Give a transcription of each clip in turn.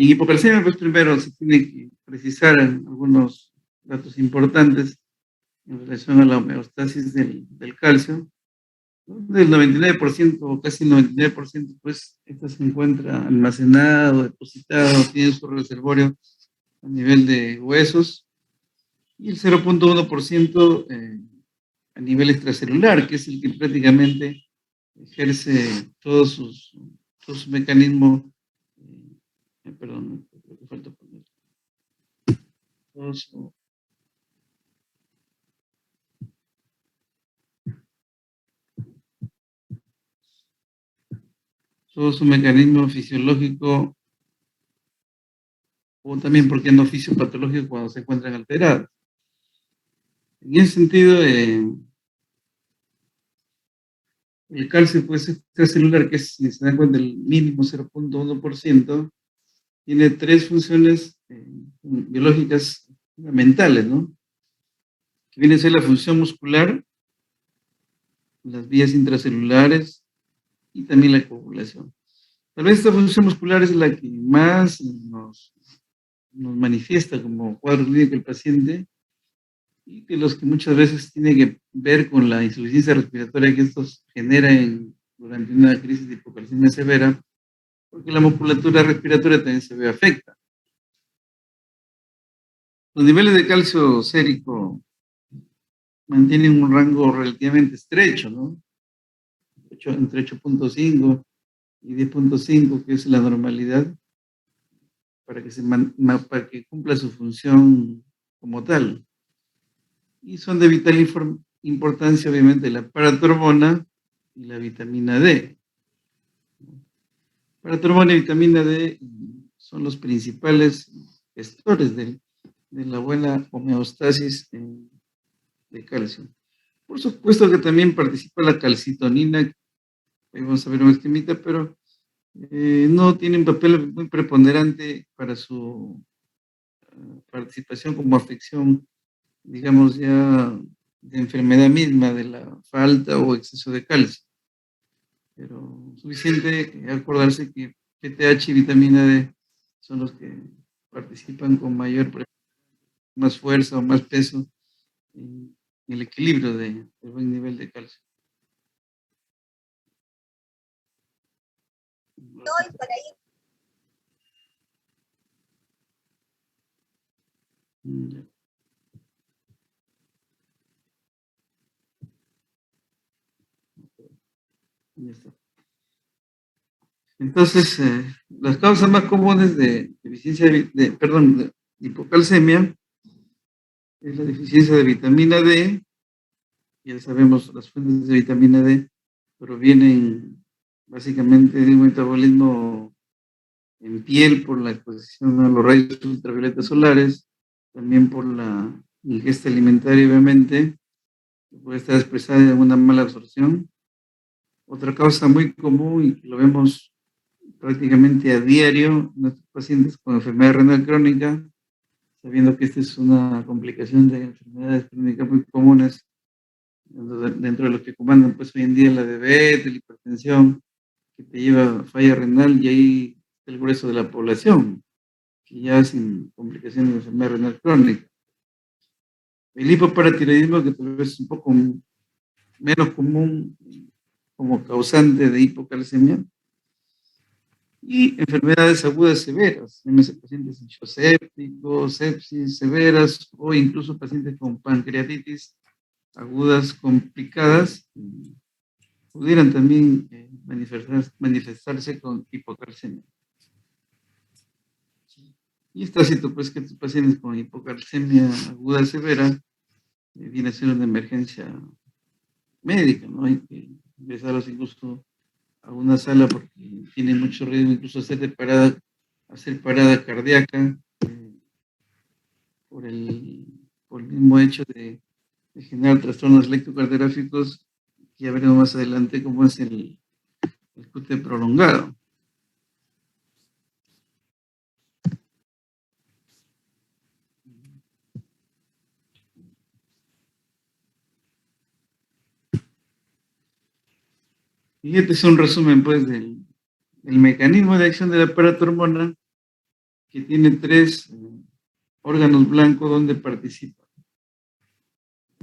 en hipocalcemia, pues primero se tiene que precisar algunos datos importantes en relación a la homeostasis del calcio. Del 99% o casi 99%, pues esta se encuentra almacenado, depositado, tiene su reservorio a nivel de huesos, y el 0,1% a nivel extracelular, que es el que prácticamente ejerce todo su mecanismo, perdón, creo que falta poner, todo su, todo su mecanismo fisiológico, o también, ¿por qué no fisiopatológico cuando se encuentran alterados? En ese sentido, el calcio pues, extracelular, que es, si se dan cuenta, el mínimo 0,1%, tiene tres funciones biológicas fundamentales, ¿no? Que viene a ser la función muscular, las vías intracelulares y también la coagulación. Tal vez esta función muscular es la que más nos manifiesta como cuadro clínico del paciente, y que los que muchas veces tiene que ver con la insuficiencia respiratoria que estos generan durante una crisis de hipocalcemia severa, porque la musculatura respiratoria también se ve afecta. Los niveles de calcio sérico mantienen un rango relativamente estrecho, ¿no? Entre 8,5 y 10,5, que es la normalidad, para que cumpla su función como tal. Y son de vital importancia, obviamente, la paratormona y la vitamina D. Paratormona y vitamina D son los principales gestores de la buena homeostasis de calcio. Por supuesto que también participa la calcitonina, ahí vamos a ver un esquemita, pero no tiene un papel muy preponderante para su participación como afección, digamos ya, de enfermedad misma, de la falta o exceso de calcio. Pero suficiente acordarse que PTH y vitamina D son los que participan con más fuerza o más peso en el equilibrio de buen nivel de calcio. Estoy por ahí. Ya está. Entonces, las causas más comunes de deficiencia de hipocalcemia es la deficiencia de vitamina D. Ya sabemos, las fuentes de vitamina D provienen básicamente de un metabolismo en piel por la exposición a los rayos ultravioletas solares, también por la ingesta alimentaria, obviamente, que puede estar expresada en una mala absorción. Otra causa muy común y que lo vemos prácticamente a diario en nuestros pacientes con enfermedad renal crónica, sabiendo que esta es una complicación de enfermedades crónicas muy comunes, dentro de los que comandan pues hoy en día la diabetes, la hipertensión, que te lleva a falla renal, y ahí está el grueso de la población, que ya sin complicaciones de enfermedad renal crónica. El hipoparatiroidismo, que tal vez es un poco menos común como causante de hipocalcemia, y enfermedades agudas severas, pacientes hinchosépticos, sepsis severas, o incluso pacientes con pancreatitis agudas complicadas, pudieran también manifestarse con hipocalcemia. Y está cierto pues que estos pacientes con hipocalcemia aguda severa viene a ser una emergencia médica, ¿no? Hay que ingresarlos incluso a una sala porque tiene mucho riesgo incluso hacer parada cardíaca, por el mismo hecho de generar trastornos electrocardiográficos, que ya veremos más adelante cómo es el QT prolongado. Y este es un resumen pues del mecanismo de acción de la paratormona que tiene 3 órganos blancos donde participa.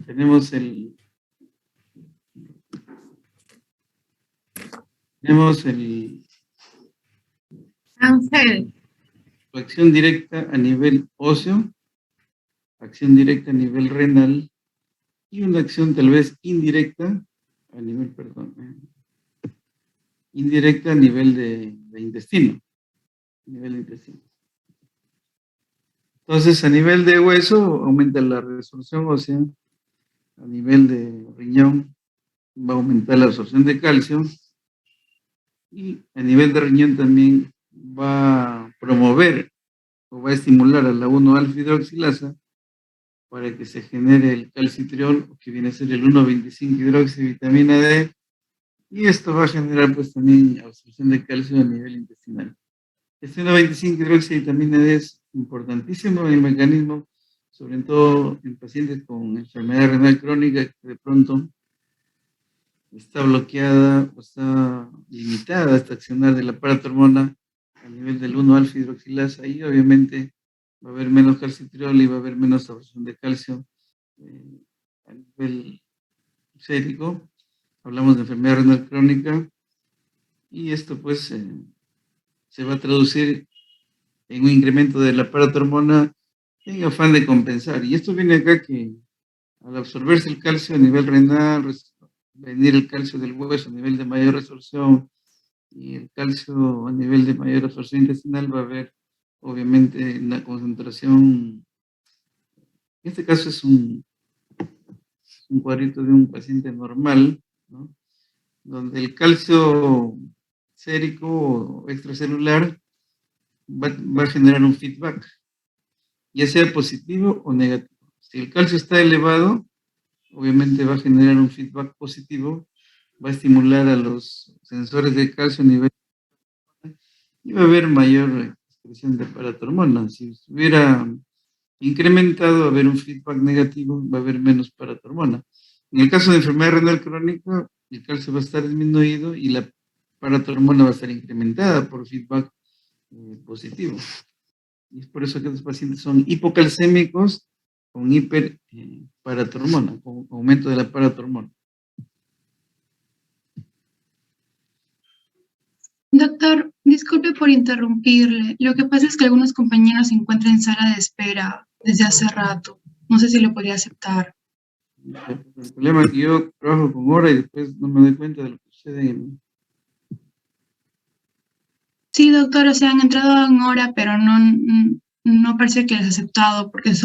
Tenemos Ángel. acción directa a nivel óseo, acción directa a nivel renal y una acción tal vez indirecta a nivel, indirecta a nivel de intestino. Entonces, a nivel de hueso, aumenta la resorción ósea, a nivel de riñón, va a aumentar la absorción de calcio, y a nivel de riñón también va a promover o va a estimular a la 1-alfa-hidroxilasa para que se genere el calcitriol, que viene a ser el 1,25-hidroxivitamina D, y esto va a generar pues también absorción de calcio a nivel intestinal. Este 1,25-hidroxivitamina D es importantísimo en el mecanismo, sobre todo en pacientes con enfermedad renal crónica que de pronto está bloqueada o está limitada esta accionar del aparato hormona a nivel del 1-alfa-hidroxilasa, y obviamente va a haber menos calcitriol y va a haber menos absorción de calcio a nivel sérico. Hablamos de enfermedad renal crónica, y esto pues se va a traducir en un incremento del aparato hormona en afán de compensar. Y esto viene acá que al absorberse el calcio a nivel renal, venir el calcio del hueso a nivel de mayor resorción y el calcio a nivel de mayor absorción intestinal, va a haber obviamente una concentración. En este caso es un cuadrito de un paciente normal, ¿no?, donde el calcio sérico o extracelular va a generar un feedback, ya sea positivo o negativo. Si el calcio está elevado, obviamente va a generar un feedback positivo, va a estimular a los sensores de calcio a nivel y va a haber mayor expresión de paratormona. Si estuviera incrementado, va a haber un feedback negativo, va a haber menos paratormona. En el caso de enfermedad renal crónica, el calcio va a estar disminuido y la paratormona va a estar incrementada por feedback positivo. Y es por eso que los pacientes son hipocalcémicos con hiperatormona, con aumento de la paratormona. Doctor, disculpe por interrumpirle. Lo que pasa es que algunos compañeros se encuentran en sala de espera desde hace rato. No sé si lo podría aceptar. El problema es que yo trabajo con hora y después no me doy cuenta de lo que sucede en... Sí, doctor, o sea, han entrado en hora, pero no parece que les ha aceptado porque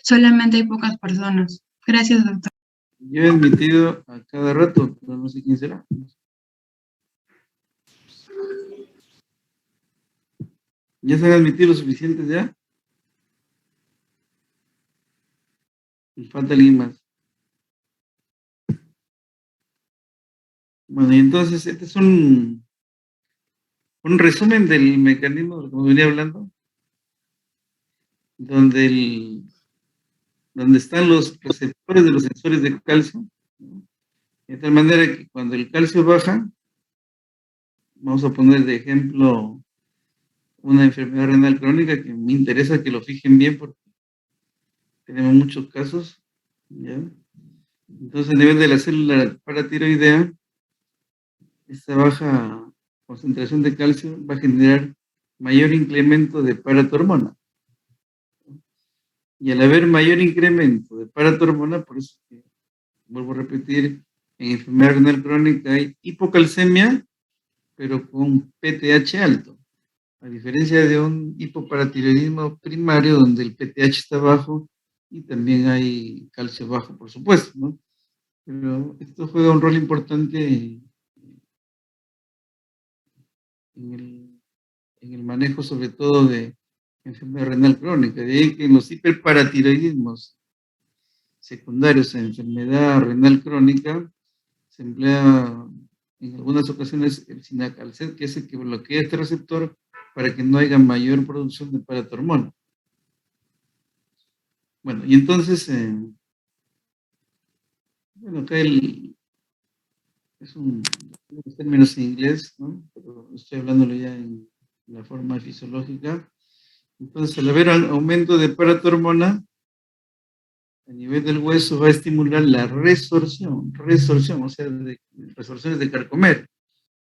solamente hay pocas personas. Gracias, doctor. Yo he admitido a cada rato, pero no sé quién será. ¿Ya se han admitido los suficientes ya? Me falta alguien más. Bueno, y entonces este es un resumen del mecanismo de lo que me venía hablando, donde están los receptores de los sensores de calcio, ¿no? De tal manera que cuando el calcio baja, vamos a poner de ejemplo una enfermedad renal crónica, que me interesa que lo fijen bien porque tenemos muchos casos, ¿ya? Entonces, a nivel de la célula paratiroidea, esta baja concentración de calcio va a generar mayor incremento de paratormona. Y al haber mayor incremento de paratormona, por eso que, vuelvo a repetir, en enfermedad renal crónica hay hipocalcemia, pero con PTH alto, a diferencia de un hipoparatiroidismo primario donde el PTH está bajo y también hay calcio bajo, por supuesto, ¿no? Pero esto juega un rol importante en el manejo, sobre todo de enfermedad renal crónica. De ahí que en los hiperparatiroidismos secundarios a enfermedad renal crónica se emplea en algunas ocasiones el cinacalcet, que es el que bloquea este receptor para que no haya mayor producción de paratormona. Bueno, y entonces, bueno, acá es unos términos en inglés, ¿no? Pero estoy hablándolo ya en la forma fisiológica. Entonces, al haber aumento de paratormona, a nivel del hueso va a estimular la resorción, o sea, resorciones de carcomer.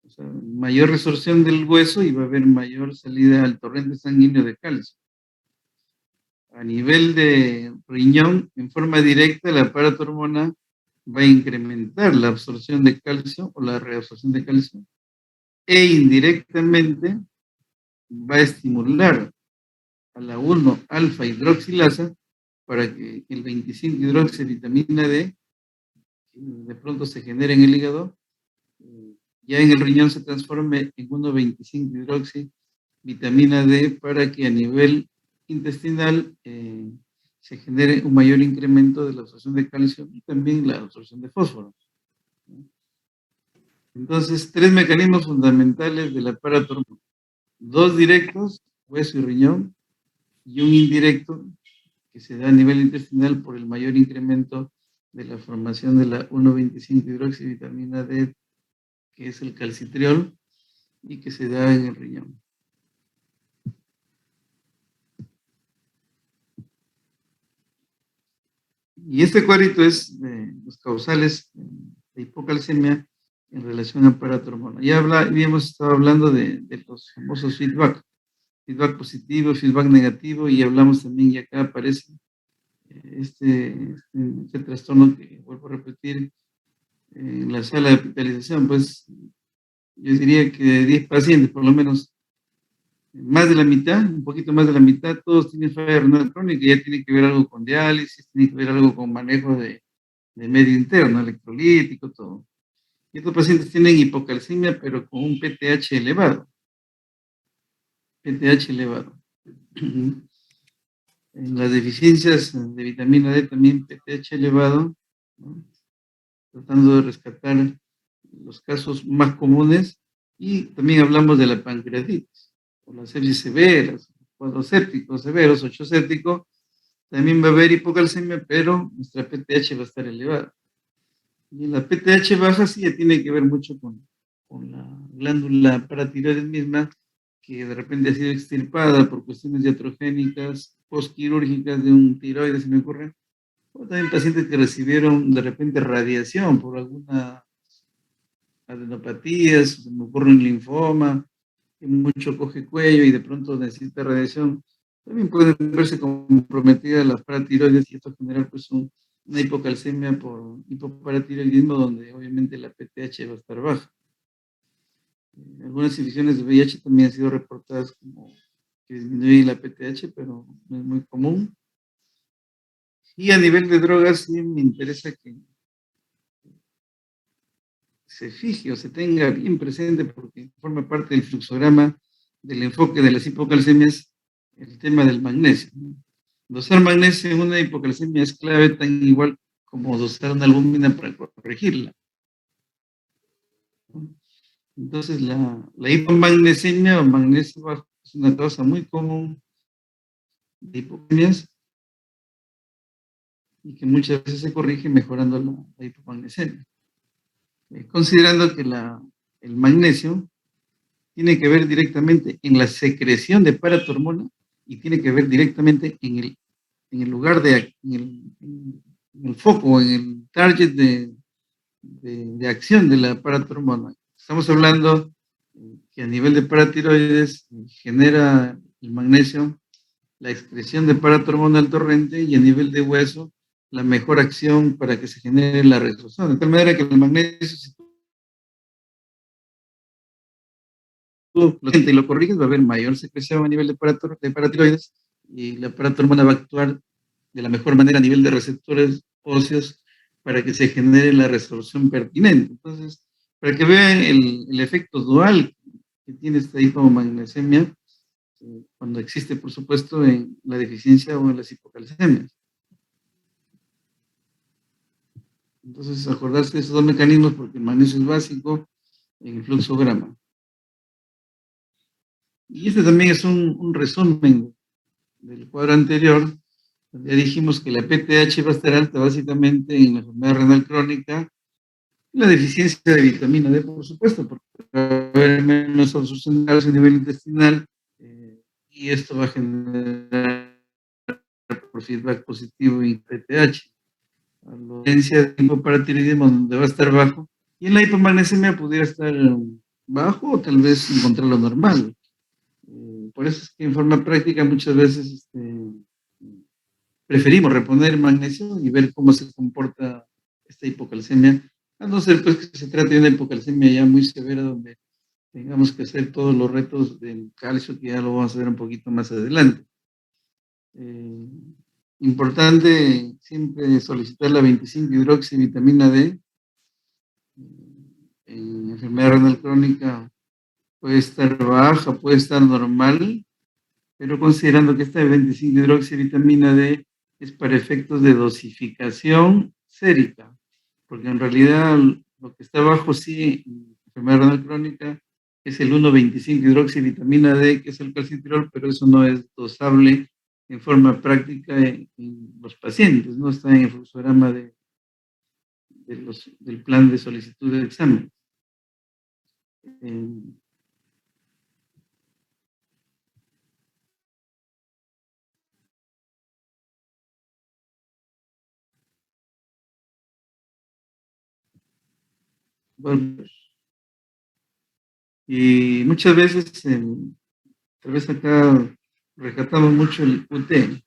O sea, mayor resorción del hueso y va a haber mayor salida al torrente sanguíneo de calcio. A nivel de riñón, en forma directa, la paratormona va a incrementar la absorción de calcio o la reabsorción de calcio e indirectamente va a estimular a la 1-alfa hidroxilasa para que el 25-hidroxivitamina D de pronto se genere en el hígado, ya en el riñón se transforme en 1,25-hidroxivitamina D para que a nivel intestinal se genere un mayor incremento de la absorción de calcio y también la absorción de fósforo. Entonces, tres mecanismos fundamentales de la paratormona. Dos directos, hueso y riñón, y un indirecto que se da a nivel intestinal por el mayor incremento de la formación de la 1,25-hidroxivitamina D, que es el calcitriol, y que se da en el riñón. Y este cuadrito es de los causales de hipocalcemia en relación a paratormona. Ya habíamos estado hablando de los famosos feedback positivo, feedback negativo, y hablamos también, y acá aparece este trastorno que vuelvo a repetir en la sala de hospitalización. Pues yo diría que de 10 pacientes, por lo menos más de la mitad, un poquito más de la mitad, todos tienen falla renal crónica, y ya tiene que ver algo con diálisis, tiene que ver algo con manejo de medio interno, electrolítico, todo. Y estos pacientes tienen hipocalcemia, pero con un PTH elevado. PTH elevado. En las deficiencias de vitamina D también PTH elevado, ¿no? Tratando de rescatar los casos más comunes, y también hablamos de la pancreatitis, o las sepsis severas, cuadros sépticos severos, 8 séptico, también va a haber hipocalcemia, pero nuestra PTH va a estar elevada. Y en la PTH baja sí ya tiene que ver mucho con la glándula paratiroides misma, que de repente ha sido extirpada por cuestiones iatrogénicas, postquirúrgicas de un tiroides, se me ocurre. O también pacientes que recibieron de repente radiación por alguna adenopatías, se me ocurre un linfoma, que mucho coge cuello y de pronto necesita radiación. También pueden verse comprometidas las paratiroides, y esto genera pues una hipocalcemia por hipoparatiroidismo, donde obviamente la PTH va a estar baja. Algunas infecciones de VIH también han sido reportadas como que disminuye la PTH, pero no es muy común. Y a nivel de drogas, sí me interesa que se fije o se tenga bien presente, porque forma parte del fluxograma del enfoque de las hipocalcemias, el tema del magnesio. Dosar magnesio en una hipocalcemia es clave, tan igual como dosar una albúmina para corregirla. Entonces, la hipomagnesemia o magnesio bajo es una causa muy común de hipocalcemias, y que muchas veces se corrige mejorando la hipomagnesemia. Considerando que el magnesio tiene que ver directamente en la secreción de paratormona, y tiene que ver directamente en el lugar en el foco, en el target de acción de la paratormona. Estamos hablando que a nivel de paratiroides genera el magnesio la excreción de paratormona al torrente, y a nivel de hueso la mejor acción para que se genere la resorción. De tal manera que el magnesio, si tú lo sientes y lo corriges, va a haber mayor secreción a nivel de paratiroides, y la paratormona va a actuar de la mejor manera a nivel de receptores óseos para que se genere la resorción pertinente. Entonces, para que vean el efecto dual que tiene esta hipomagnesemia, cuando existe, por supuesto, en la deficiencia o en las hipocalcemias. Entonces, acordarse de esos dos mecanismos, porque el magnesio es básico en el fluxograma. Y este también es un resumen del cuadro anterior, donde ya dijimos que la PTH va a estar alta básicamente en la enfermedad renal crónica, y la deficiencia de vitamina D, por supuesto, porque va a haber menos absorción de calcio a nivel intestinal, y esto va a generar por feedback positivo y PTH. A la potencia de hipoparatiroidismo donde va a estar bajo, y en la hipomagnesemia pudiera estar bajo o tal vez encontrarlo normal. Por eso es que en forma práctica muchas veces preferimos reponer magnesio y ver cómo se comporta esta hipocalcemia, a no ser pues que se trate de una hipocalcemia ya muy severa donde tengamos que hacer todos los retos del calcio, que ya lo vamos a ver un poquito más adelante. Importante siempre solicitar la 25-hidroxivitamina D. En enfermedad renal crónica puede estar baja, puede estar normal, pero considerando que esta 25-hidroxivitamina D es para efectos de dosificación sérica, porque en realidad lo que está bajo sí en enfermedad renal crónica es el 1,25-hidroxivitamina D, que es el calcitirol, pero eso no es dosable en forma práctica en los pacientes, no está en el fluxograma del plan de solicitud de examen. Bueno, y muchas veces, tal vez acá rescatamos mucho el QT.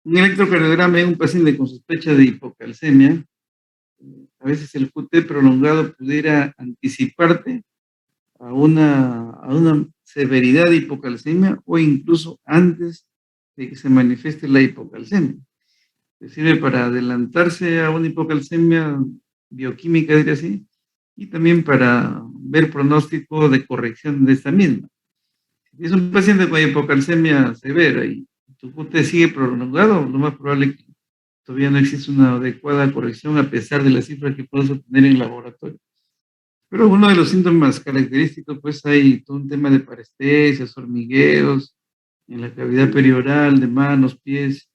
Un electrocardiograma en un paciente con sospecha de hipocalcemia, a veces el QT prolongado pudiera anticiparte a una severidad de hipocalcemia o incluso antes de que se manifieste la hipocalcemia. Sirve para adelantarse a una hipocalcemia bioquímica, diría así, y también para ver pronóstico de corrección de esta misma. Si es un paciente con hipocalcemia severa y tu QT sigue prolongado, lo más probable es que todavía no existe una adecuada corrección a pesar de las cifras que puedes obtener en laboratorio. Pero uno de los síntomas característicos, pues hay todo un tema de parestesias, hormigueos en la cavidad perioral, de manos, pies.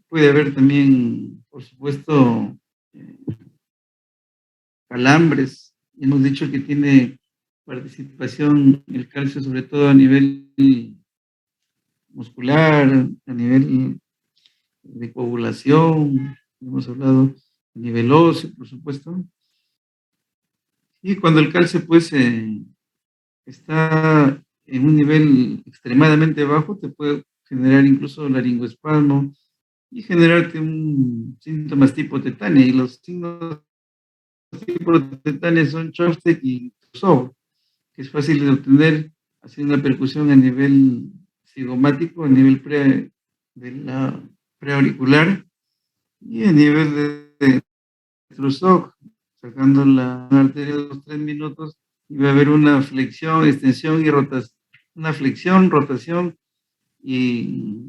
Puede haber también, por supuesto, eh, calambres. Hemos dicho que tiene participación el calcio, sobre todo a nivel muscular, a nivel de coagulación, hemos hablado a nivel óseo, por supuesto. Y cuando el calcio, pues, está en un nivel extremadamente bajo, te puede generar incluso laringoespasmo y generarte un síntomas tipo tetania. Y los signos tipo tetania son Chopstick y Tusov, que es fácil de obtener haciendo una percusión a nivel cigomático, a nivel de la preauricular y a nivel de Trusov, sacando la arteria de los 3 minutos y va a haber una flexión, extensión y rotación, una flexión, rotación y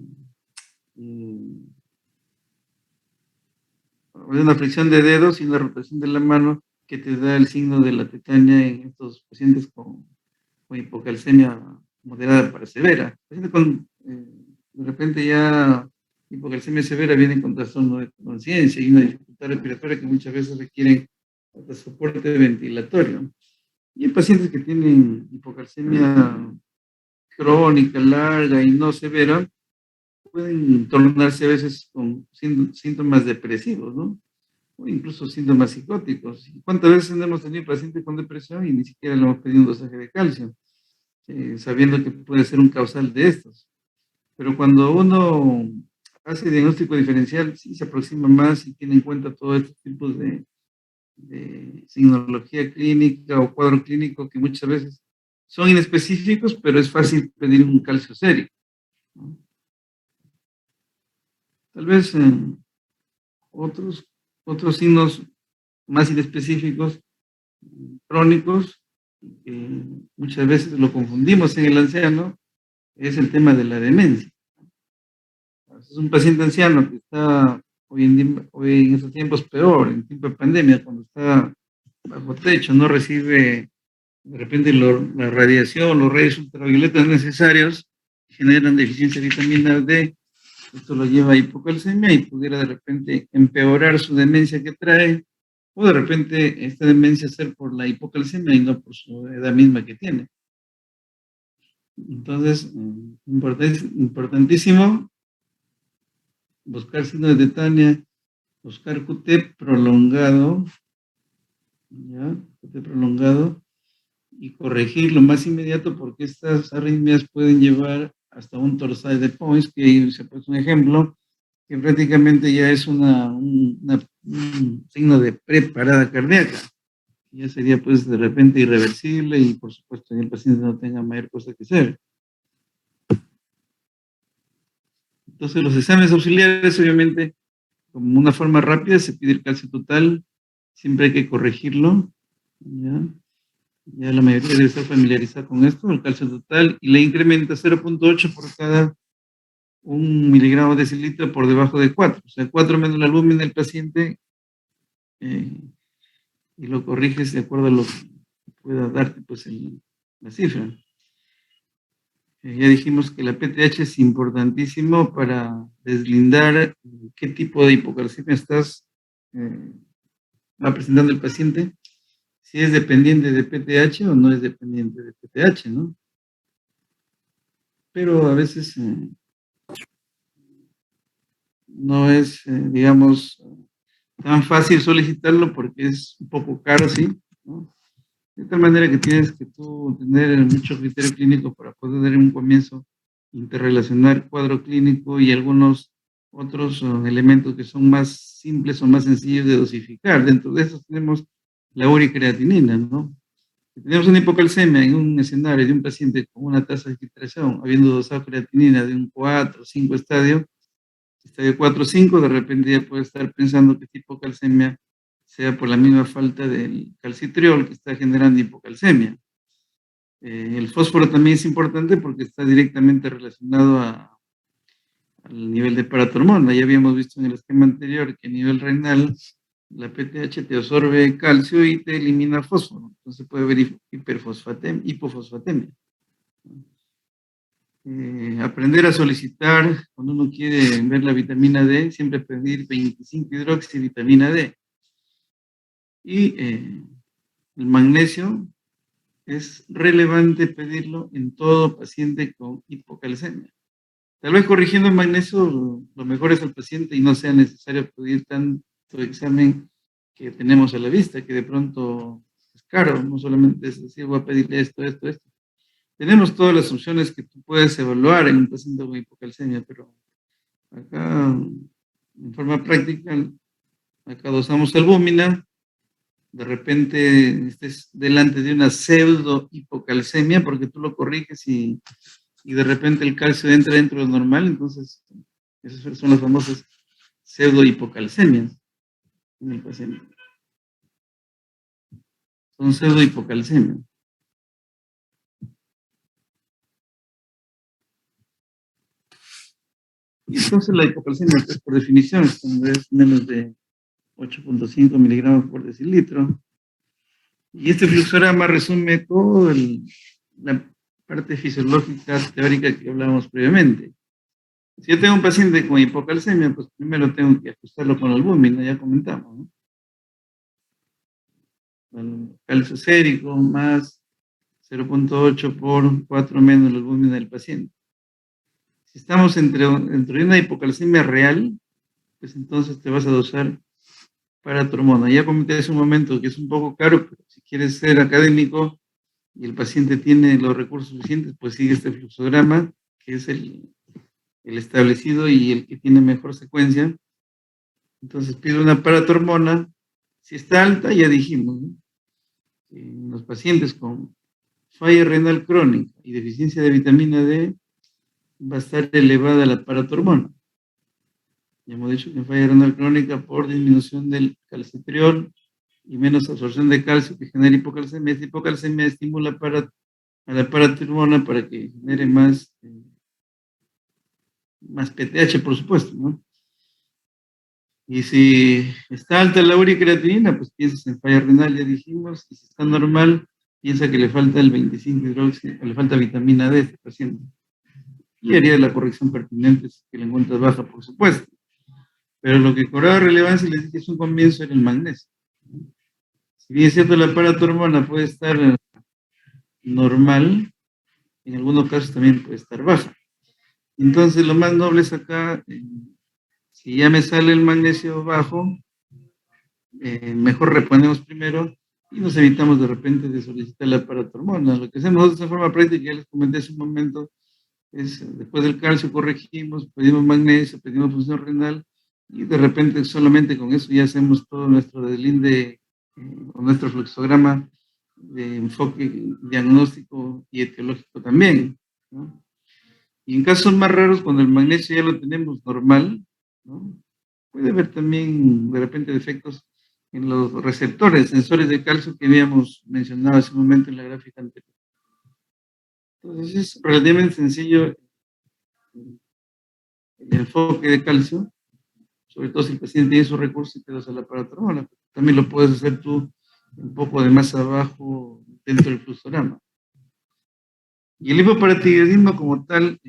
una flexión de dedos y una rotación de la mano que te da el signo de la tetania en estos pacientes con hipocalcemia moderada para severa. Pacientes con, de repente ya hipocalcemia severa vienen con trastorno de conciencia y una dificultad respiratoria que muchas veces requieren de soporte ventilatorio. Y en pacientes que tienen hipocalcemia crónica, larga y no severa, pueden tornarse a veces con síntomas depresivos, ¿no? O incluso síntomas psicóticos. ¿Cuántas veces hemos tenido pacientes con depresión y ni siquiera le hemos pedido un dosaje de calcio, sabiendo que puede ser un causal de estos? Pero cuando uno hace diagnóstico diferencial, sí se aproxima más y tiene en cuenta todos estos tipos de signología clínica o cuadro clínico que muchas veces son inespecíficos, pero es fácil pedir un calcio serio, ¿no? Tal vez otros, otros signos más inespecíficos, crónicos, que muchas veces lo confundimos en el anciano, es el tema de la demencia. Es un paciente anciano que está hoy en estos tiempos peor, en tiempo de pandemia, cuando está bajo techo, no recibe de repente la radiación, los rayos ultravioletas necesarios, generan deficiencia de vitamina D. Esto lo lleva a hipocalcemia y pudiera de repente empeorar su demencia que trae, o de repente esta demencia ser por la hipocalcemia y no por su edad misma que tiene. Entonces, importantísimo buscar signos de tetania, buscar QT prolongado, ¿ya? QT prolongado, y corregir lo más inmediato porque estas arritmias pueden llevar hasta un torsade de Points, que se puede un ejemplo, que prácticamente ya es un signo de preparada cardíaca. Ya sería pues de repente irreversible y por supuesto que el paciente no tenga mayor cosa que hacer. Entonces los exámenes auxiliares, obviamente, como una forma rápida, se pide el calcio total, siempre hay que corregirlo, ¿ya? Ya la mayoría debe estar familiarizada con esto, el calcio total, y le incrementa 0.8 por cada 1 miligramo de decilitro por debajo de 4, o sea, 4 menos la albúmina del paciente, y lo corriges de acuerdo a lo que pueda darte pues la cifra. Ya dijimos que la PTH es importantísimo para deslindar qué tipo de hipocalcemia va presentando el paciente, si es dependiente de PTH o no es dependiente de PTH, ¿no? Pero a veces no es, digamos, tan fácil solicitarlo porque es un poco caro, ¿sí? ¿No? De tal manera que tienes que tú tener mucho criterio clínico para poder dar un comienzo, interrelacionar cuadro clínico y algunos otros elementos que son más simples o más sencillos de dosificar. Dentro de estos tenemos la uricreatinina, ¿no? Si tenemos una hipocalcemia en un escenario de un paciente con una tasa de filtración, habiendo dosado creatinina de un 4 o 5 estadio 4 o 5, de repente ya puede estar pensando que esta hipocalcemia sea por la misma falta del calcitriol que está generando hipocalcemia. El fósforo también es importante porque está directamente relacionado al nivel de paratormona. Ya habíamos visto en el esquema anterior que a nivel renal la PTH te absorbe calcio y te elimina fósforo. Entonces puede haber hipofosfatemia. Aprender a solicitar, cuando uno quiere ver la vitamina D, siempre pedir 25-hidroxivitamina D. Y el magnesio es relevante pedirlo en todo paciente con hipocalcemia. Tal vez corrigiendo el magnesio, lo mejor es al paciente y no sea necesario pedir tanto examen que tenemos a la vista, que de pronto es caro, no solamente es decir, voy a pedirle esto. Tenemos todas las opciones que tú puedes evaluar en un paciente con hipocalcemia, pero acá, en forma práctica, acá dosamos albúmina, de repente estés delante de una pseudo hipocalcemia porque tú lo corriges y de repente el calcio entra dentro de lo normal, entonces esas son las famosas pseudo hipocalcemias en el paciente. Son pseudo hipocalcemias. Y entonces la hipocalcemia, pues, por definición, es menos de 8.5 miligramos por decilitro. Y este fluxograma resume toda la parte fisiológica teórica que hablábamos previamente. Si yo tengo un paciente con hipocalcemia, pues primero tengo que ajustarlo con albúmina, ya comentamos, ¿no? El calcio sérico más 0.8 por 4 menos la albúmina del paciente. Si estamos entre una hipocalcemia real, pues entonces te vas a dosar paratormona. Ya comenté hace un momento que es un poco caro, pero si quieres ser académico y el paciente tiene los recursos suficientes, pues sigue este fluxograma, que es el establecido y el que tiene mejor secuencia. Entonces pide una paratormona. Si está alta, ya dijimos, ¿no? En los pacientes con falla renal crónica y deficiencia de vitamina D, va a estar elevada la paratormona. Ya hemos dicho que en falla renal crónica por disminución del calcitriol y menos absorción de calcio que genera hipocalcemia. Esta hipocalcemia estimula a la paratormona para que genere más PTH, por supuesto, ¿no? Y si está alta la uricreatinina, pues piensas en falla renal, ya dijimos, y si está normal, piensa que le falta el 25-hidroxi, le falta vitamina D a este paciente. Y haría la corrección pertinente si que la encuentras baja, por supuesto. Pero lo que cobraba relevancia, les dije que es un comienzo, era el magnesio. Si bien es cierto, la paratormona puede estar normal, en algunos casos también puede estar baja. Entonces, lo más noble es acá, si ya me sale el magnesio bajo, mejor reponemos primero y nos evitamos de repente de solicitar la paratormona. Lo que hacemos nosotros en forma práctica, ya les comenté hace un momento, es después del calcio corregimos, pedimos magnesio, pedimos función renal y de repente solamente con eso ya hacemos todo nuestro deslinde o nuestro fluxograma de enfoque diagnóstico y etiológico también, ¿no? Y en casos más raros, cuando el magnesio ya lo tenemos normal, ¿no? Puede haber también de repente defectos en los receptores, sensores de calcio que habíamos mencionado hace un momento en la gráfica anterior. Entonces es relativamente sencillo el enfoque de calcio, sobre todo si el paciente tiene sus recursos y te das a la paratormona. También lo puedes hacer tú un poco de más abajo dentro del fluxograma. Y el hipoparatiroidismo como tal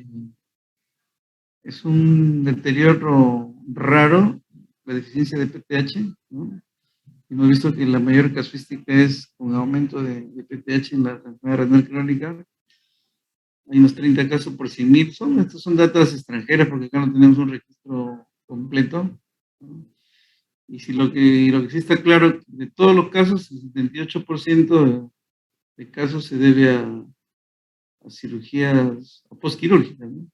es un deterioro raro, la deficiencia de PTH, ¿no? Hemos visto que la mayor casuística es con aumento de PTH en la enfermedad renal crónica. Hay unos 30 casos por 100.000. Estos son datos extranjeras porque acá no tenemos un registro completo, ¿no? Y si lo que sí está claro, de todos los casos, el 78% de casos se debe a cirugías postquirúrgicas, ¿no?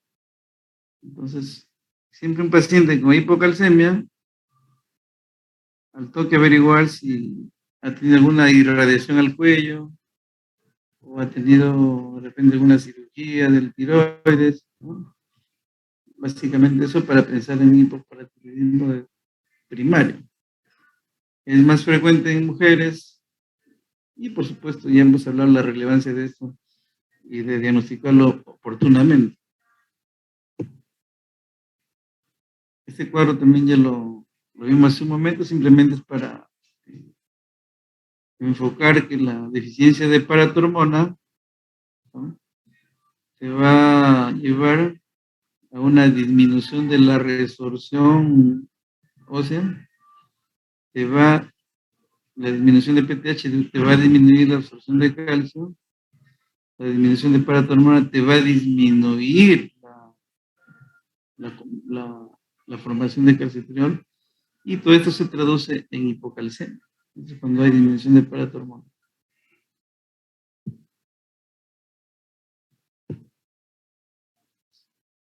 Entonces, siempre un paciente con hipocalcemia, al toque averiguar si ha tenido alguna irradiación al cuello o ha tenido de repente alguna cirugía del tiroides, ¿no? Básicamente eso para pensar en hipoparatiroidismo primario. Es más frecuente en mujeres y por supuesto ya hemos hablado de la relevancia de esto y de diagnosticarlo oportunamente. Este cuadro también ya lo vimos hace un momento, simplemente es para enfocar que la deficiencia de paratormona, ¿no?, se va a llevar a una disminución de la resorción ósea, la disminución de PTH te va a disminuir la absorción de calcio, la disminución de paratormona te va a disminuir la formación de calcitriol y todo esto se traduce en hipocalcemia. Entonces, cuando hay disminución de paratormona.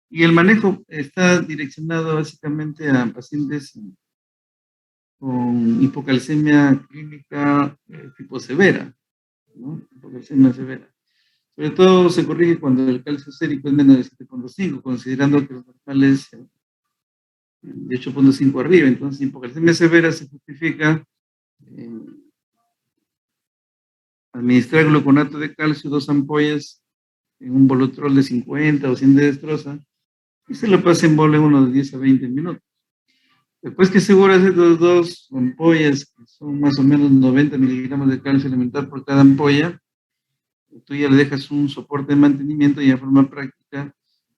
Y el manejo está direccionado básicamente a pacientes con hipocalcemia clínica tipo severa, ¿no? Hipocalcemia severa. Sobre todo se corrige cuando el calcio sérico es menos de 7.5, considerando que lo normal es de 8.5 arriba. Entonces, hipocalcemia severa se justifica administrar gluconato de calcio, 2 ampollas en un bolotrol de 50 o 100 de destroza, y se lo pasa en bolo en unos 10 a 20 minutos. Después que aseguras estos 2 ampollas, que son más o menos 90 miligramos de calcio elemental por cada ampolla, tú ya le dejas un soporte de mantenimiento y en forma práctica,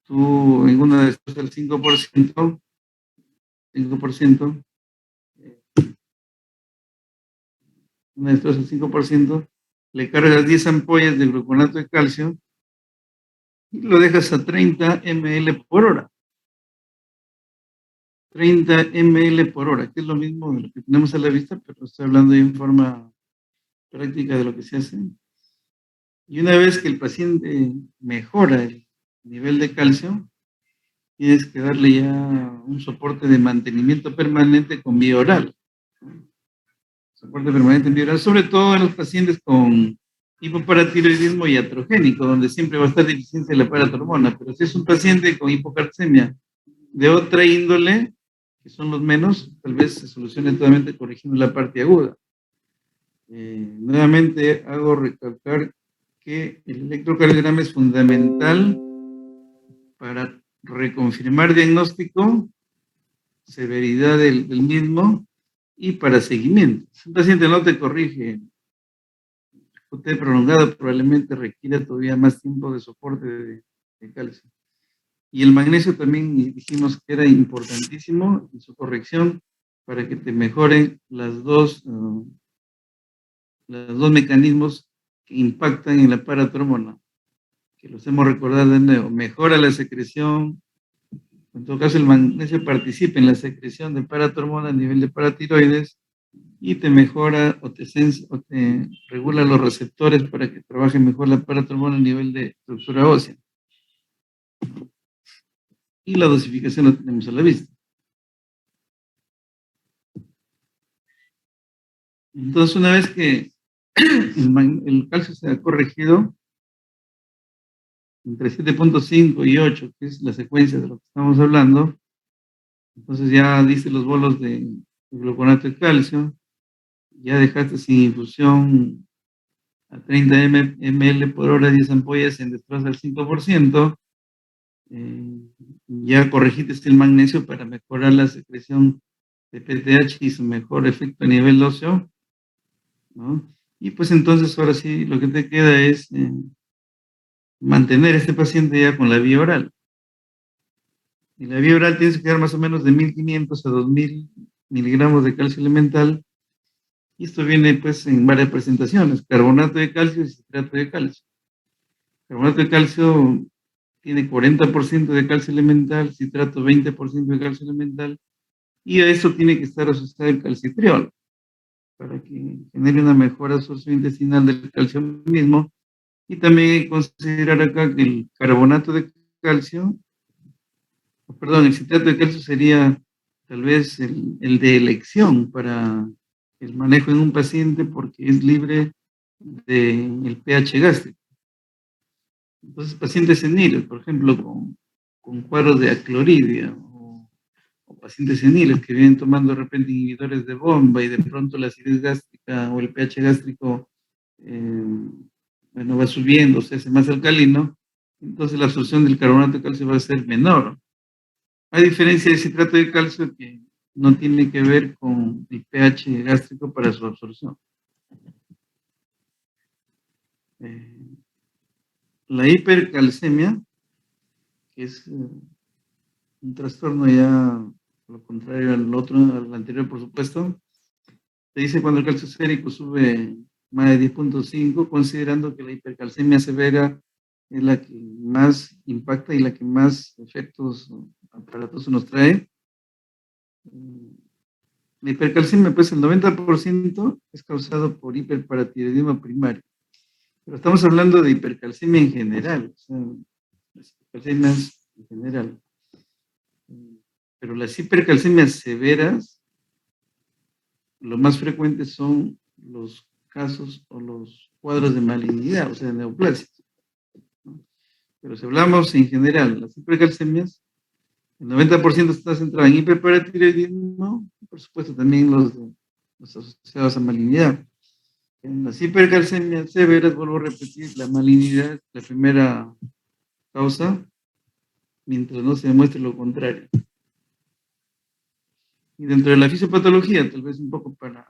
tú en una de estas del 5%, una de estas del 5%, le cargas 10 ampollas de gluconato de calcio y lo dejas a 30 ml por hora. 30 ml por hora, que es lo mismo de lo que tenemos a la vista, pero estoy hablando de en forma práctica de lo que se hace. Y una vez que el paciente mejora el nivel de calcio, tienes que darle ya un soporte de mantenimiento permanente con vía oral. Soporte permanente en vía oral, sobre todo en los pacientes con hipoparatiroidismo iatrogénico, donde siempre va a estar deficiencia de la paratormona. Pero si es un paciente con hipocalcemia de otra índole, que son los menos, tal vez se solucione totalmente corrigiendo la parte aguda. Nuevamente hago recalcar que el electrocardiograma es fundamental para reconfirmar diagnóstico, severidad del mismo y para seguimiento. Si un paciente no te corrige, UTE prolongado probablemente requiere todavía más tiempo de soporte de calcio. Y el magnesio también dijimos que era importantísimo en su corrección para que te mejoren los dos mecanismos que impactan en la paratormona. que los hemos recordado de nuevo, mejora la secreción, en todo caso el magnesio participa en la secreción de paratormona a nivel de paratiroides y te mejora o te regula los receptores para que trabaje mejor la paratormona a nivel de estructura ósea. Y la dosificación la tenemos a la vista. Entonces, una vez que el calcio se ha corregido entre 7.5 y 8, que es la secuencia de lo que estamos hablando, entonces ya diste los bolos de gluconato de calcio, ya dejaste sin infusión a 30 ml por hora, 10 ampollas en desplaza al 5%, ya corregiste el magnesio para mejorar la secreción de PTH y su mejor efecto a nivel óseo, ¿no? Y pues entonces ahora sí lo que te queda es mantener a este paciente ya con la vía oral. Y la vía oral tienes que quedar más o menos de 1500 a 2000 miligramos de calcio elemental. Y esto viene pues en varias presentaciones, carbonato de calcio y citrato de calcio. Carbonato de calcio tiene 40% de calcio elemental, citrato 20% de calcio elemental, y a eso tiene que estar asociado el calcitriol, para que genere una mejor absorción intestinal del calcio mismo. Y también hay que considerar acá que el carbonato de calcio, perdón, el citrato de calcio sería tal vez el de elección para el manejo en un paciente porque es libre del pH gástrico. Entonces, pacientes seniles, por ejemplo, con cuadros de acloridia o pacientes seniles que vienen tomando de repente inhibidores de bomba y de pronto la acidez gástrica o el pH gástrico bueno, va subiendo, se hace más alcalino, entonces la absorción del carbonato de calcio va a ser menor. A diferencia del citrato de calcio que no tiene que ver con el pH gástrico para su absorción. La hipercalcemia, que es un trastorno ya lo contrario al anterior, por supuesto, se dice cuando el calcio sérico sube más de 10.5, considerando que la hipercalcemia severa es la que más impacta y la que más efectos aparatosos nos trae. La hipercalcemia, pues el 90% es causado por hiperparatiroidismo primario. Pero estamos hablando de hipercalcemia en general, o sea, las hipercalcemias en general. Pero las hipercalcemias severas, lo más frecuente son los casos o los cuadros de malignidad, o sea, neoplasias, ¿no? Pero si hablamos en general, las hipercalcemias, el 90% está centrado en hiperparatiroidismo, por supuesto también los asociados a malignidad. En las hipercalcemias severas, vuelvo a repetir, la malignidad es la primera causa, mientras no se demuestre lo contrario. Y dentro de la fisiopatología, tal vez un poco para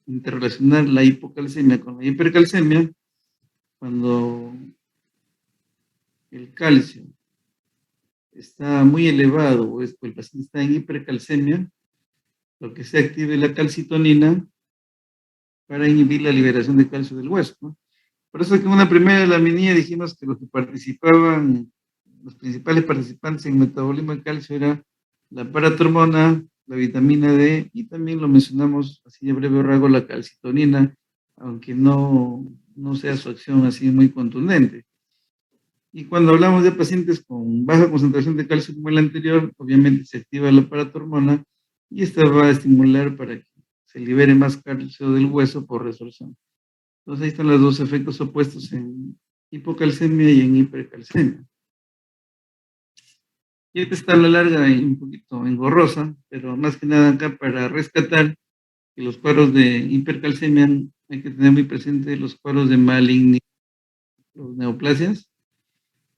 interrelacionar la hipocalcemia con la hipercalcemia, cuando el calcio está muy elevado o el paciente está en hipercalcemia, lo que se activa es la calcitonina para inhibir la liberación de calcio del hueso, ¿no? Por eso es que en una primera laminilla dijimos que los que participaban, los principales participantes en metabolismo de calcio era la paratormona, la vitamina D y también lo mencionamos así de breve rasgo la calcitonina, aunque no sea su acción así muy contundente. Y cuando hablamos de pacientes con baja concentración de calcio como el anterior, obviamente se activa la paratormona y esta va a estimular para que se libere más calcio del hueso por resorción. Entonces ahí están los dos efectos opuestos en hipocalcemia y en hipercalcemia. Y esta está a la larga y un poquito engorrosa, pero más que nada acá para rescatar que los cuadros de hipercalcemia hay que tener muy presente los cuadros de malignidad, los neoplasias.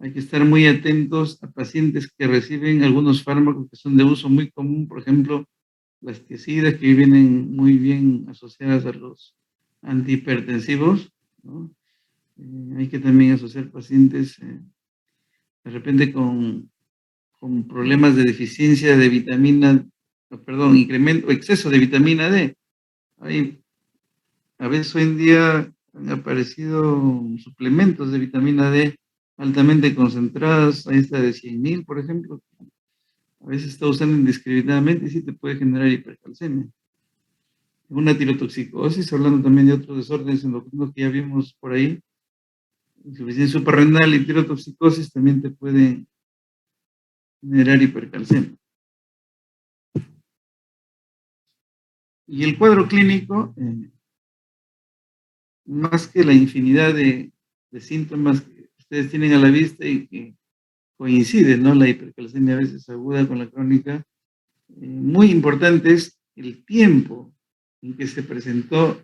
Hay que estar muy atentos a pacientes que reciben algunos fármacos que son de uso muy común, por ejemplo, las tiazidas que vienen muy bien asociadas a los antihipertensivos, ¿no? Hay que también asociar pacientes de repente con problemas de deficiencia de vitamina, incremento, exceso de vitamina D. Hay, a veces hoy en día han aparecido suplementos de vitamina D altamente concentradas, ahí está de 100.000, por ejemplo. A veces está usando indiscriminadamente y sí te puede generar hipercalcemia. Una tirotoxicosis, hablando también de otros desórdenes endocrinos que ya vimos por ahí, insuficiencia suprarrenal y tirotoxicosis también te puede generar hipercalcemia. Y el cuadro clínico, más que la infinidad de síntomas que ustedes tienen a la vista y que coinciden, ¿no? La hipercalcemia a veces aguda con la crónica, muy importante es el tiempo en que se presentó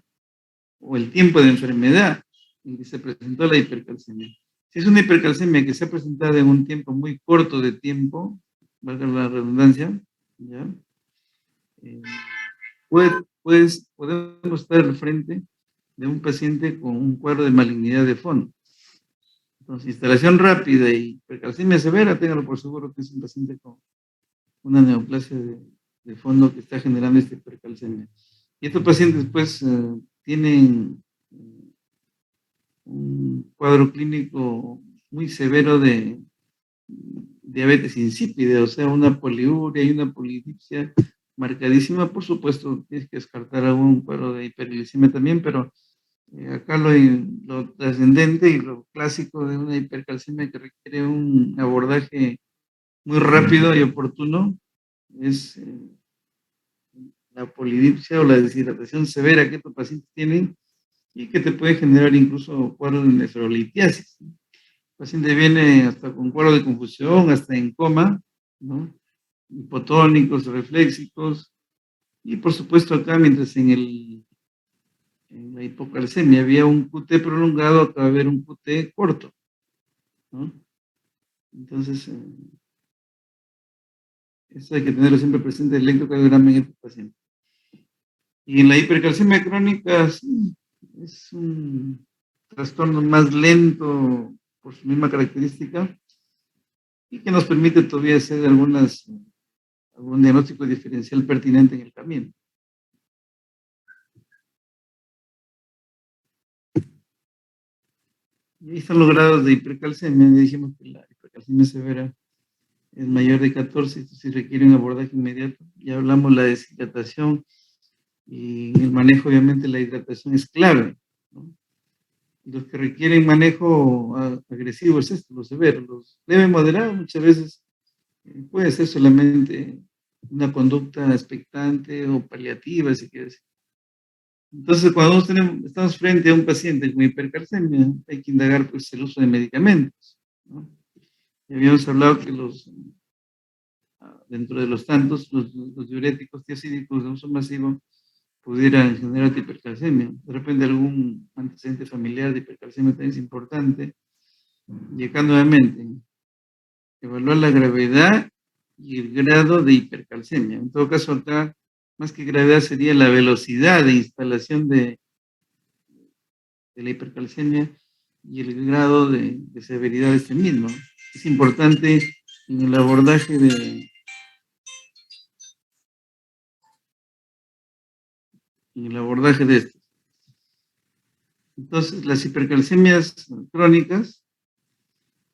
o el tiempo de enfermedad en que se presentó la hipercalcemia. Si es una hipercalcemia que se ha presentado en un tiempo muy corto de tiempo, valga la redundancia, ¿ya? Podemos estar al frente de un paciente con un cuadro de malignidad de fondo. Entonces, instalación rápida y hipercalcemia severa, téngalo por seguro que es un paciente con una neoplasia de fondo que está generando esta hipercalcemia. Y estos pacientes, pues, tienen un cuadro clínico muy severo de diabetes insípida, o sea, una poliuria y una polidipsia marcadísima. Por supuesto, tienes que descartar algún cuadro de hiperglicemia también, pero acá lo trascendente y lo clásico de una hipercalcemia que requiere un abordaje muy rápido y oportuno es la polidipsia o la deshidratación severa que estos pacientes tienen y que te puede generar incluso cuadros de nefrolitiasis. El paciente viene hasta con cuadro de confusión, hasta en coma, ¿no? Hipotónicos, refléxicos, y por supuesto acá, mientras en la hipocalcemia había un QT prolongado, acá va a haber un QT corto, ¿no? Entonces, eso hay que tenerlo siempre presente, el electrocardiograma en estos pacientes. Y en la hipercalcemia crónica, sí, es un trastorno más lento por su misma característica y que nos permite todavía hacer algún diagnóstico diferencial pertinente en el camino. Y ahí están los grados de hipercalcemia. Ya dijimos que la hipercalcemia severa es mayor de 14, esto sí requiere un abordaje inmediato. Ya hablamos de la deshidratación y en el manejo, obviamente, la hidratación es clave, ¿no? Los que requieren manejo agresivo es esto, los severos. Los leve moderado muchas veces puede ser solamente una conducta expectante o paliativa, si quieres. Entonces, cuando estamos frente a un paciente con hipercalcemia, hay que indagar pues, el uso de medicamentos, ¿no? Ya habíamos hablado que dentro de los tantos, los diuréticos tiazídicos de uso masivo pudieran generar hipercalcemia. De repente algún antecedente familiar de hipercalcemia también es importante. Y acá nuevamente, evaluar la gravedad y el grado de hipercalcemia. En todo caso, acá, más que gravedad, sería la velocidad de instalación de la hipercalcemia y el grado de severidad de este mismo. Es importante en el abordaje de esto. Entonces, las hipercalcemias crónicas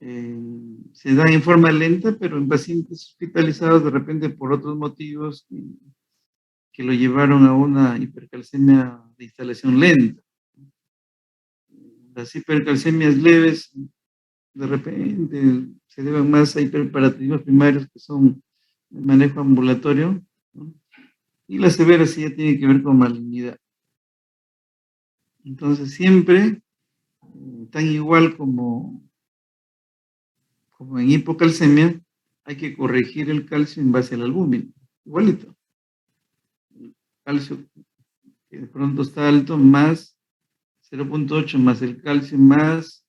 se dan en forma lenta, pero en pacientes hospitalizados de repente por otros motivos que lo llevaron a una hipercalcemia de instalación lenta. Las hipercalcemias leves de repente se deben más a hiperparatinismos primarios que son de manejo ambulatorio, ¿no? Y las severas sí ya tienen que ver con malignidad. Entonces siempre, tan igual como en hipocalcemia, hay que corregir el calcio en base a la albúmina, igualito. El calcio que de pronto está alto más 0.8 más el calcio más,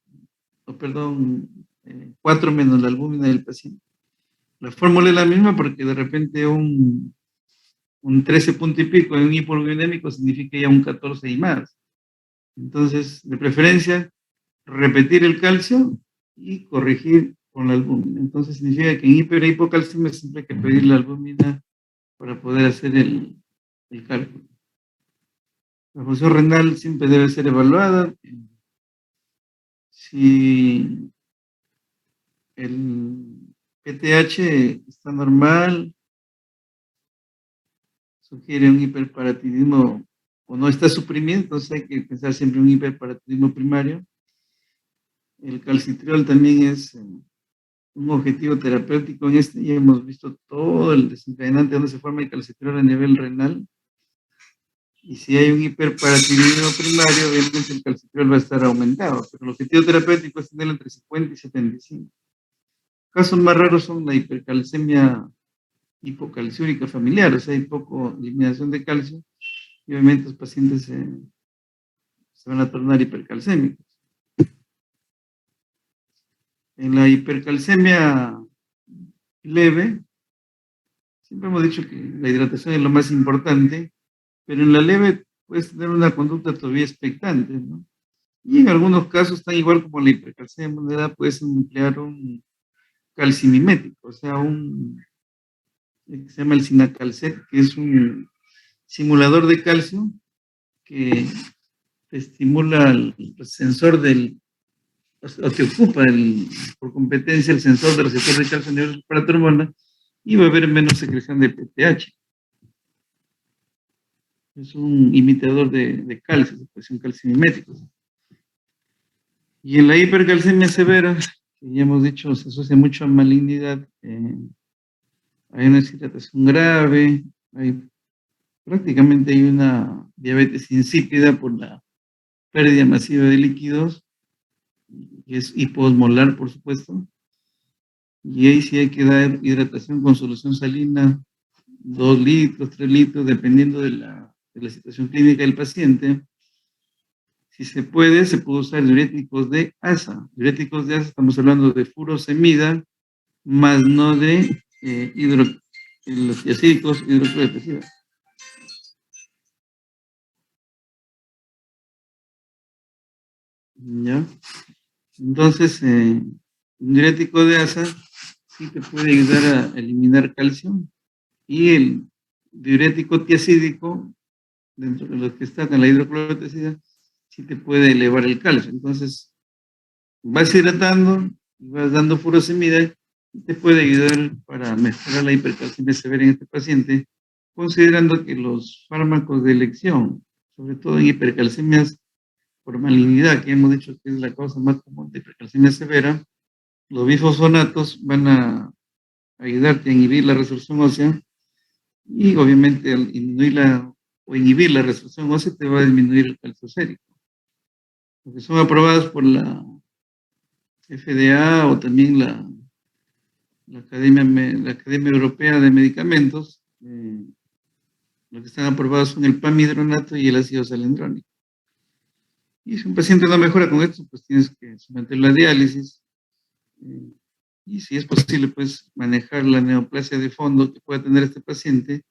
4 menos la albúmina del paciente. La fórmula es la misma porque de repente un 13 punto y pico en un hipoglucémico significa ya un 14 y más. Entonces, de preferencia, repetir el calcio y corregir con la albúmina. Entonces, significa que en hiper e hipocalcemia siempre hay que pedir la albúmina para poder hacer el cálculo. La función renal siempre debe ser evaluada. Si el PTH está normal, sugiere un hiperparatidismo o no está suprimido, entonces hay que pensar siempre en un hiperparatidismo primario. El calcitriol también es un objetivo terapéutico en este, y hemos visto todo el desencadenante donde se forma el calcitriol a nivel renal. Y si hay un hiperparatidismo primario, obviamente el calcitriol va a estar aumentado, pero el objetivo terapéutico es tener entre 50 y 75. Casos más raros son la hipercalcemia hipocalciúrica familiar, o sea, hay poco eliminación de calcio, y obviamente los pacientes se van a tornar hipercalcémicos. En la hipercalcemia leve, siempre hemos dicho que la hidratación es lo más importante, pero en la leve puedes tener una conducta todavía expectante, ¿no? Y en algunos casos, tan igual como la hipercalcemia moderada, puedes emplear un calcimimético, o sea, un que se llama el Sinacalcet, que es un simulador de calcio que estimula el sensor del, o que ocupa por competencia el sensor del receptor de calcio a nivel para tu hormona, y va a haber menos secreción de PTH. Es un imitador de calcio, es un calcimimético. Y en la hipercalcemia severa, que ya hemos dicho, se asocia mucho a malignidad, hay una deshidratación grave, prácticamente hay una diabetes insípida por la pérdida masiva de líquidos, que es hiposmolar, por supuesto, y ahí sí hay que dar hidratación con solución salina, 2 litros, 3 litros, dependiendo de la situación clínica del paciente. Si se puede usar diuréticos de asa. Diuréticos de asa, estamos hablando de furosemida, más no de los tiacídicos hidroclorotiazida. ¿Ya? Entonces, un diurético de asa sí te puede ayudar a eliminar calcio, y el diurético tiacídico, dentro de los que están en la hidroclorotiazida, sí te puede elevar el calcio. Entonces, vas hidratando y vas dando furosemida y te puede ayudar para mejorar la hipercalcemia severa en este paciente, considerando que los fármacos de elección, sobre todo en hipercalcemias por malignidad, que hemos dicho que es la causa más común de hipercalcemia severa, los bifosfonatos van a ayudarte a inhibir la resorción ósea, y obviamente al disminuir o inhibir la resorción ósea te va a disminuir el calcio sérico. Porque son aprobados por la FDA o también la Academia Europea de Medicamentos. Los que están aprobados son el pamidronato y el ácido salindrónico. Y si un paciente no mejora con esto, pues tienes que someterlo a diálisis. Y si es posible, pues manejar la neoplasia de fondo que pueda tener este paciente.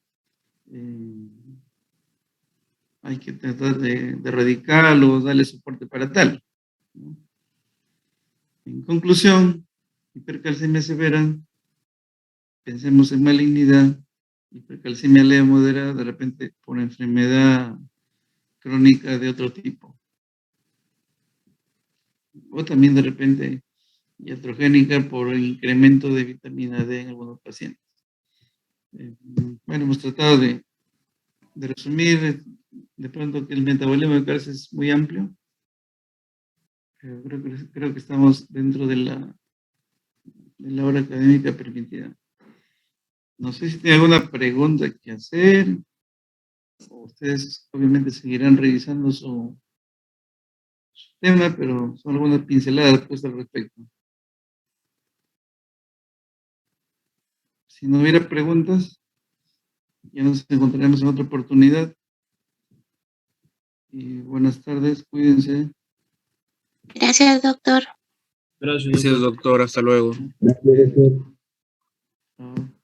Hay que tratar de erradicarlo, darle soporte para tal, ¿no? En conclusión, hipercalcemia severa, pensemos en malignidad, hipercalcemia leve moderada, de repente por enfermedad crónica de otro tipo, o también de repente iatrogénica por el incremento de vitamina D en algunos pacientes. Bueno, hemos tratado de resumir de pronto que el metabolismo de calcio es muy amplio, pero creo que estamos dentro de la hora académica permitida. No sé si tiene alguna pregunta que hacer, o ustedes obviamente seguirán revisando su tema, pero son algunas pinceladas pues al respecto. Si no hubiera preguntas, ya nos encontraremos en otra oportunidad. Y buenas tardes, cuídense. Gracias, doctor. Gracias, doctor. Hasta luego. Chao.